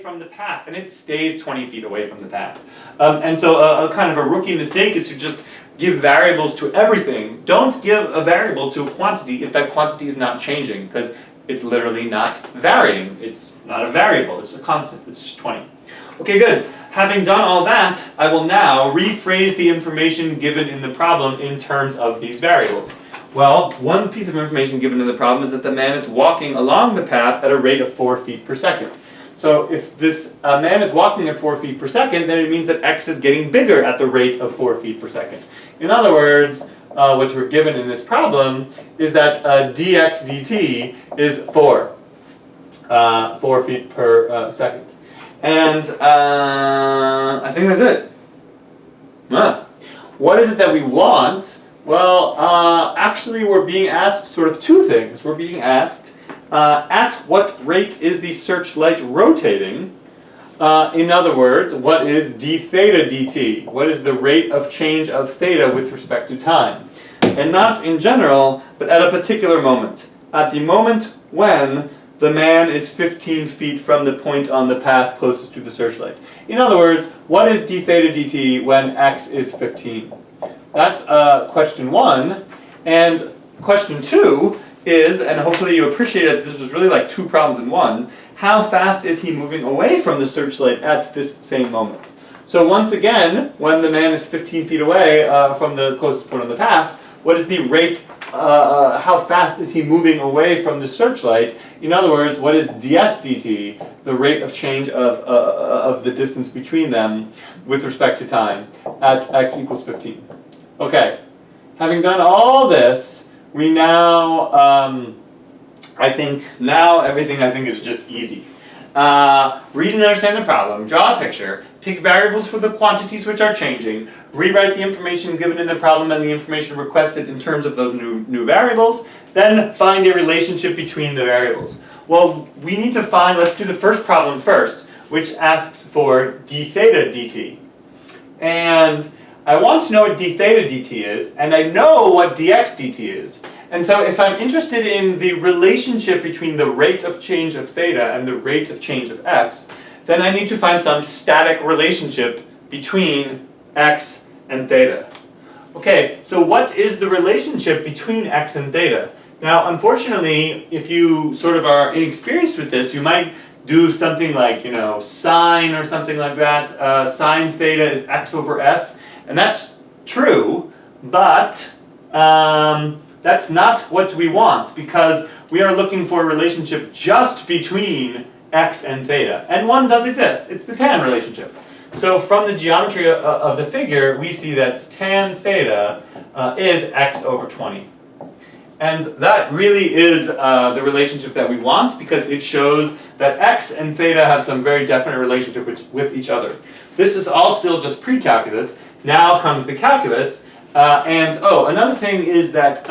from the path, and it stays 20 feet away from the path. And so a kind of a rookie mistake is to just give variables to everything. Don't give a variable to a quantity if that quantity is not changing, because it's literally not varying. It's not a variable, it's a constant, it's just 20. Okay, good. Having done all that, I will now rephrase the information given in the problem in terms of these variables. Well, one piece of information given in the problem is that the man is walking along the path at a rate of 4 feet per second. So if this man is walking at 4 feet per second, then it means that x is getting bigger at the rate of 4 feet per second. In other words, what we're given in this problem is that dx dt is 4 feet per second. And I think that's it. What is it that we want? Well, actually we're being asked sort of two things. We're being asked at what rate is the searchlight rotating? In other words, what is d theta dt? What is the rate of change of theta with respect to time? And not in general, but at a particular moment. At the moment when the man is 15 feet from the point on the path closest to the searchlight. In other words, what is d theta dt when x is 15? That's question one. And question two is, and hopefully you appreciate it, this was really like two problems in one, how fast is he moving away from the searchlight at this same moment? So once again, when the man is 15 feet away from the closest point on the path, what is the rate, how fast is he moving away from the searchlight? In other words, what is ds dt, the rate of change of the distance between them with respect to time at x equals 15? Okay, having done all this, we now, I think, now everything is just easy. Read and understand the problem, draw a picture, pick variables for the quantities which are changing, rewrite the information given in the problem and the information requested in terms of those new variables, then find a relationship between the variables. Well, we need to find, let's do the first problem first, which asks for d theta dt. And I want to know what d theta dt is, and I know what dx dt is. And so if I'm interested in the relationship between the rate of change of theta and the rate of change of x, then I need to find some static relationship between x and theta. Okay, so what is the relationship between x and theta? Now, unfortunately, if you sort of are inexperienced with this, you might do something like, sine or something like that. Sine theta is x over s, and that's true, but that's not what we want, because we are looking for a relationship just between x and theta. And one does exist. It's the tan relationship. So from the geometry of the figure, we see that tan theta is x over 20. And that really is the relationship that we want, because it shows that x and theta have some very definite relationship with each other. This is all still just pre-calculus. Now comes the calculus. Another thing is that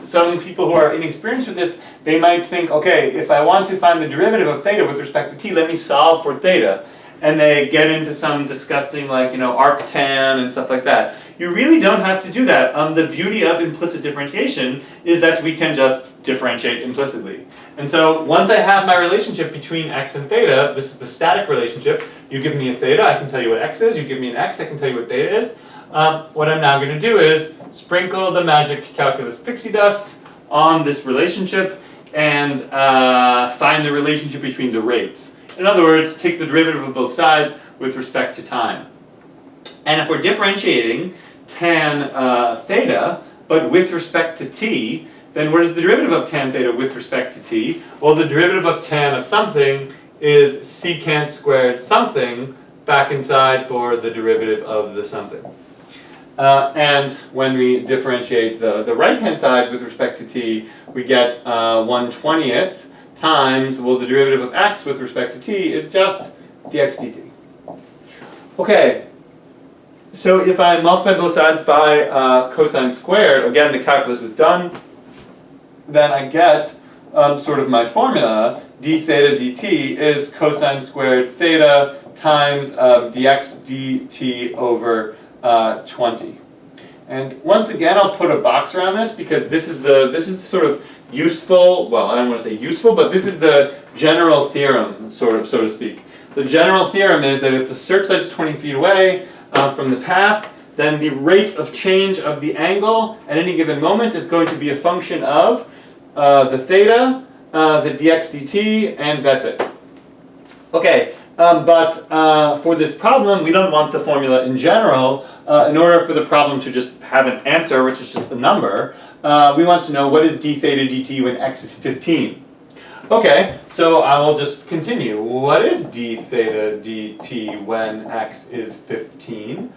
some people who are inexperienced with this, they might think, okay, if I want to find the derivative of theta with respect to t, let me solve for theta. And they get into some disgusting, like, arctan and stuff like that. You really don't have to do that. The beauty of implicit differentiation is that we can just differentiate implicitly. And so once I have my relationship between x and theta, this is the static relationship. You give me a theta, I can tell you what x is. You give me an x, I can tell you what theta is. What I'm now going to do is sprinkle the magic calculus pixie dust on this relationship and find the relationship between the rates. In other words, take the derivative of both sides with respect to time. And if we're differentiating tan theta, but with respect to t, then what is the derivative of tan theta with respect to t? Well, the derivative of tan of something is secant squared something back inside for the derivative of the something. And when we differentiate the right-hand side with respect to t, we get 1/20th times, well, the derivative of x with respect to t is just dx dt. Okay, so if I multiply both sides by cosine squared, again, the calculus is done, then I get sort of my formula. D theta dt is cosine squared theta times dx dt over 20. And once again, I'll put a box around this, because this is the sort of useful, well, I don't want to say useful, but this is the general theorem, sort of, so to speak. The general theorem is that if the searchlight's 20 feet away from the path, then the rate of change of the angle at any given moment is going to be a function of the theta, the dx dt, and that's it. Okay, but for this problem, we don't want the formula in general. In order for the problem to just have an answer, which is just a number, we want to know what is d theta dt when x is 15. Okay, so I will just continue. What is d theta dt when x is 15?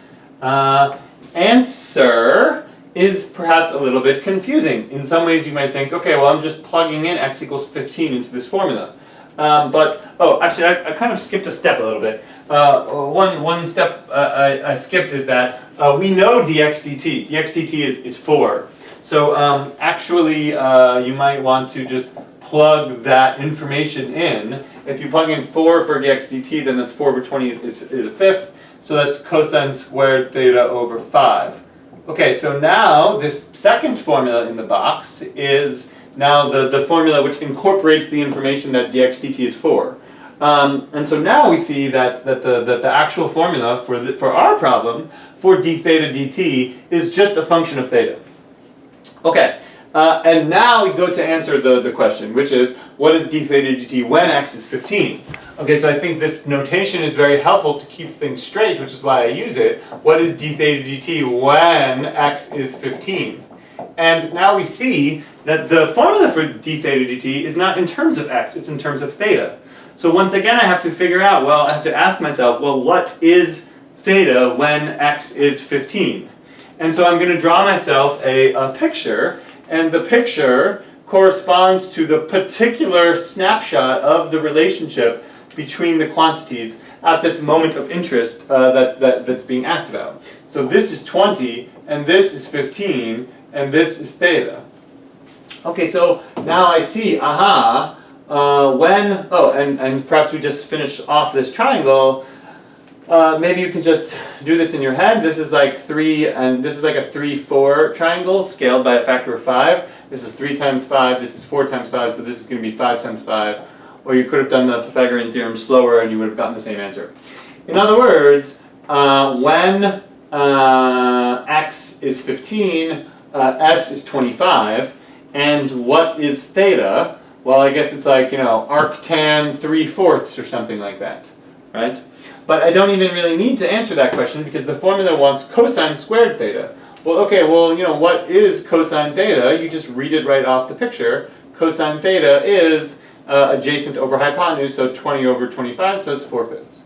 Answer is perhaps a little bit confusing. In some ways you might think, okay, well I'm just plugging in x equals 15 into this formula. Actually I kind of skipped a step a little bit. One step I skipped is that we know dx dt. dx dt is 4. So actually you might want to just plug that information in. If you plug in 4 for dx dt, then that's 4 over 20 is a fifth. So that's cosine squared theta over 5. Okay, so now this second formula in the box is now the formula which incorporates the information that dx dt is 4. And so now we see that the actual formula for our problem for d theta dt is just a function of theta. Okay, and now we go to answer the question, which is, what is d theta dt when x is 15? Okay, so I think this notation is very helpful to keep things straight, which is why I use it. What is d theta dt when x is 15? And now we see that the formula for d theta dt is not in terms of x, it's in terms of theta. So once again I have to figure out, well, I have to ask myself, well, what is theta when x is 15? And so I'm going to draw myself a picture, and the picture corresponds to the particular snapshot of the relationship between the quantities at this moment of interest that's being asked about. So this is 20, and this is 15, and this is theta. Okay, so now I see, and perhaps we just finish off this triangle. Maybe you can just do this in your head. This is like 3, and this is like a 3-4 triangle scaled by a factor of 5. This is 3 times 5, this is 4 times 5, so this is going to be 5 times 5. Or you could have done the Pythagorean theorem slower and you would have gotten the same answer. In other words, when x is 15, s is 25, and what is theta? Well, I guess it's like, arctan 3/4 or something like that, right? But I don't even really need to answer that question because the formula wants cosine squared theta. Well, okay, what is cosine theta? You just read it right off the picture. Cosine theta is adjacent over hypotenuse, so 20 over 25, so it's 4/5.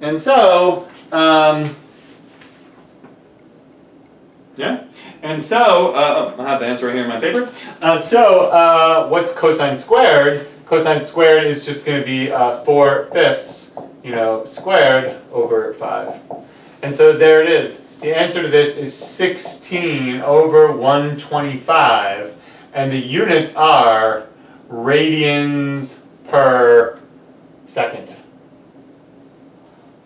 And so, I have the answer right here in my paper. What's cosine squared? Cosine squared is just going to be 4/5, squared over 5. And so there it is. The answer to this is 16 over 125, and the units are radians per second.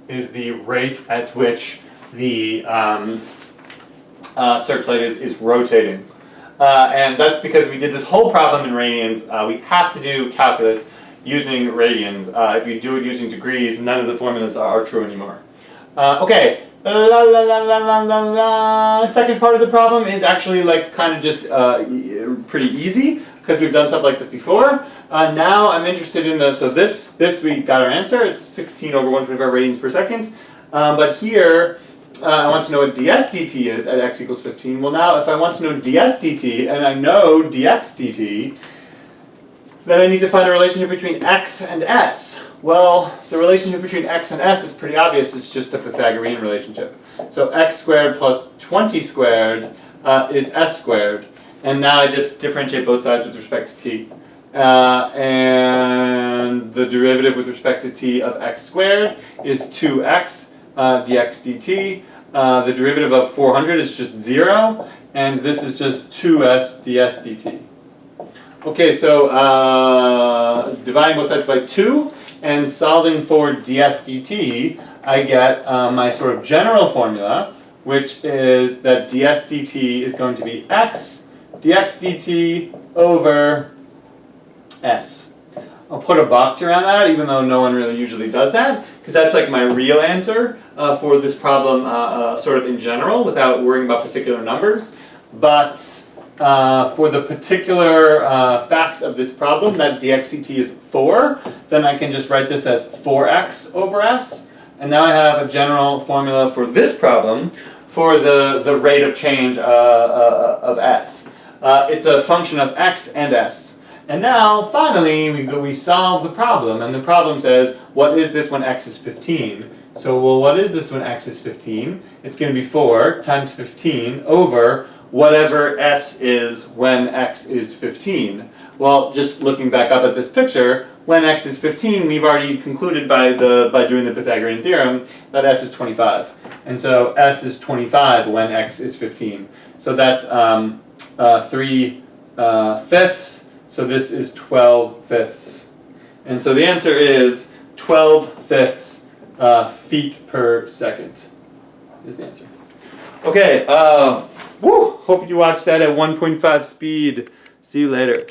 Is the rate at which the searchlight is rotating. And that's because we did this whole problem in radians. We have to do calculus using radians. If you do it using degrees, none of the formulas are true anymore. Okay, second part of the problem is actually kind of just pretty easy because we've done stuff like this before. Now I'm interested in so this we got our answer. It's 16 over 125 radians per second. But here I want to know what ds dt is at x equals 15. Well, now if I want to know ds dt and I know dx dt, then I need to find a relationship between x and s. Well, the relationship between x and s is pretty obvious. It's just a Pythagorean relationship. So x squared plus 20 squared is s squared. And now I just differentiate both sides with respect to t. And the derivative with respect to t of x squared is 2x dx dt. The derivative of 400 is just 0. And this is just 2s ds dt. Okay, so dividing both sides by 2 and solving for ds dt, I get my sort of general formula, which is that ds dt is going to be x dx dt over s. I'll put a box around that, even though no one really usually does that, because that's like my real answer for this problem sort of in general, without worrying about particular numbers. But for the particular facts of this problem, that dxct is 4, then I can just write this as 4x over s. And now I have a general formula for this problem for the rate of change of s. It's a function of x and s. And now, finally, we solve the problem. And the problem says, what is this when x is 15? So, well, what is this when x is 15? It's going to be 4 times 15 over whatever s is when x is 15. Well, just looking back up at this picture, when x is 15, we've already concluded by doing the Pythagorean theorem that s is 25. And so s is 25 when x is 15. So that's 3 fifths. So this is 12 fifths. And so the answer is 12 fifths feet per second is the answer. Okay, hope you watched that at 1.5 speed. See you later.